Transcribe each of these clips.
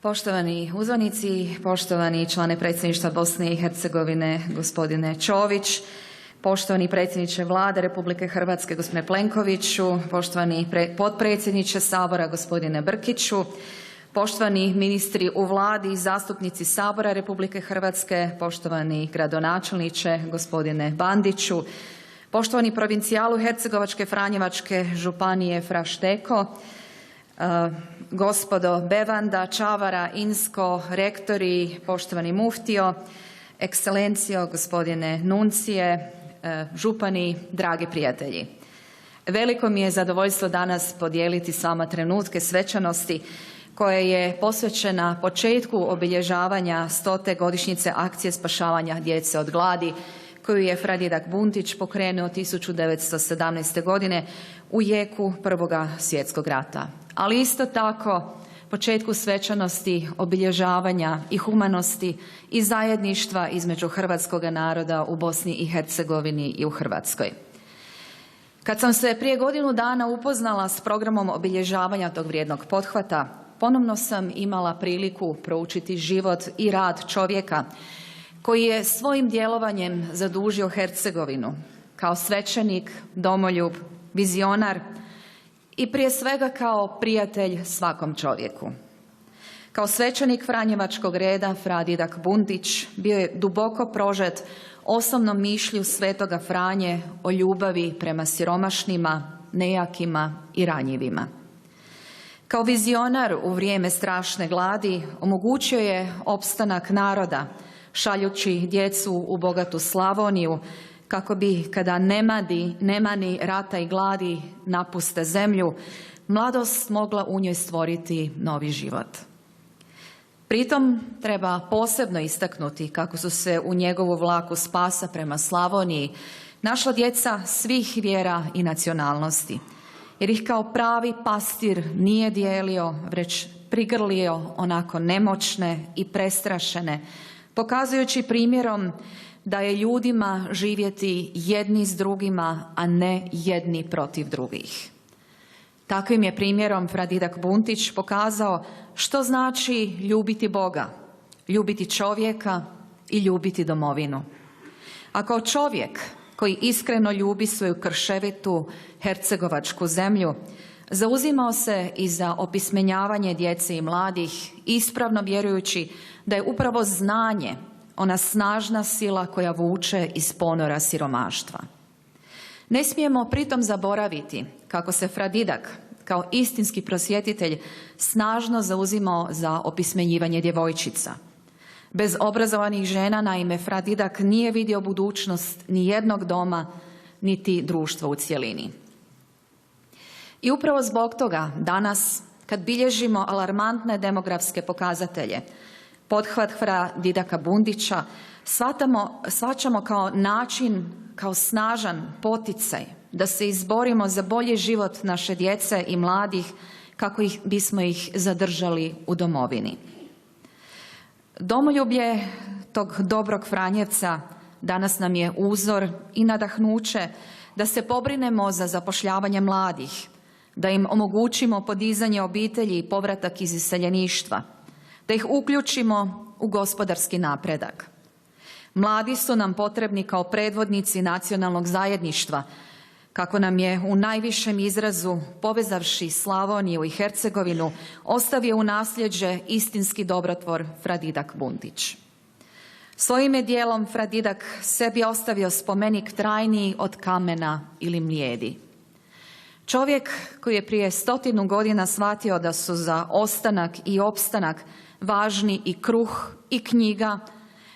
Poštovani uzvanici, poštovani člane predsjedništva Bosne i Hercegovine, gospodine Čović, poštovani predsjedniče Vlade Republike Hrvatske, gospodine Plenkoviću, poštovani potpredsjedniče Sabora, gospodine Brkiću, poštovani ministri u Vladi i zastupnici Sabora Republike Hrvatske, poštovani gradonačelniče, gospodine Bandiću, poštovani provincijalu Hercegovačke Franjevačke županije Fra Šteko, gospodo Bevanda, Čavara, Insko, rektori, poštovani muftio, ekscelencijo, gospodine Nuncije, župani, dragi prijatelji. Veliko mi je zadovoljstvo danas podijeliti s vama trenutke svečanosti koje je posvećena početku obilježavanja 100. godišnjice akcije spašavanja djece od gladi koju je fra Didak Bundić pokrenuo 1917. godine u jeku Prvoga svjetskog rata. Ali isto tako početku svečanosti obilježavanja i humanosti i zajedništva između hrvatskog naroda u Bosni i Hercegovini i u Hrvatskoj. Kad sam se prije godinu dana upoznala s programom obilježavanja tog vrijednog pothvata, ponovno sam imala priliku proučiti život i rad čovjeka koji je svojim djelovanjem zadužio Hercegovinu kao svećenik, domoljub, vizionar i prije svega kao prijatelj svakom čovjeku. Kao svećenik Franjevačkog reda fra Didak Bundić bio je duboko prožet osobnom mišlju svetoga Franje o ljubavi prema siromašnima, nejakima i ranjivima. Kao vizionar u vrijeme strašne gladi omogućio je opstanak naroda, šaljući djecu u bogatu Slavoniju kako bi, kada nemani rata i gladi napuste zemlju, mladost mogla u njoj stvoriti novi život. Pritom treba posebno istaknuti kako su se u njegovu vlaku spasa prema Slavoniji našla djeca svih vjera i nacionalnosti, jer ih kao pravi pastir nije dijelio, već prigrlio onako nemoćne i prestrašene, pokazujući primjerom da je ljudima živjeti jedni s drugima, a ne jedni protiv drugih. Takvim je primjerom fra Didak Bundić pokazao što znači ljubiti Boga, ljubiti čovjeka i ljubiti domovinu. A kao čovjek koji iskreno ljubi svoju krševitu hercegovačku zemlju, zauzimao se i za opismenjavanje djece i mladih, ispravno vjerujući da je upravo znanje ona snažna sila koja vuče iz ponora siromaštva. Ne smijemo pritom zaboraviti kako se fra Didak kao istinski prosvjetitelj snažno zauzimao za opismenjivanje djevojčica. Bez obrazovanih žena, naime, fra Didak nije vidio budućnost ni jednog doma, niti društva u cjelini. I upravo zbog toga danas, kad bilježimo alarmantne demografske pokazatelje, pothvat fra Didaka Bundića shvaćamo kao način, kao snažan poticaj da se izborimo za bolji život naše djece i mladih kako bismo ih zadržali u domovini. Domoljublje tog dobrog Franjevca danas nam je uzor i nadahnuće da se pobrinemo za zapošljavanje mladih, da im omogućimo podizanje obitelji i povratak iz iseljeništva, da ih uključimo u gospodarski napredak. Mladi su nam potrebni kao predvodnici nacionalnog zajedništva, kako nam je u najvišem izrazu, povezavši Slavoniju i Hercegovinu, ostavio u nasljeđe istinski dobrotvor fra Didak Bundić. Svojim je dijelom fra Didak sebi ostavio spomenik trajniji od kamena ili mlijedi. Čovjek koji je prije 100 godina shvatio da su za ostanak i opstanak važni i kruh i knjiga,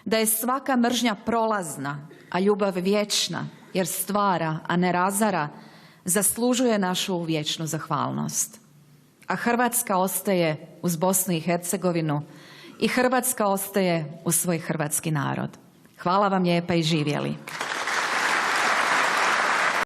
da je svaka mržnja prolazna, a ljubav vječna, jer stvara, a ne razara, zaslužuje našu vječnu zahvalnost. A Hrvatska ostaje uz Bosnu i Hercegovinu i Hrvatska ostaje uz svoj hrvatski narod. Hvala vam lijepa i živjeli.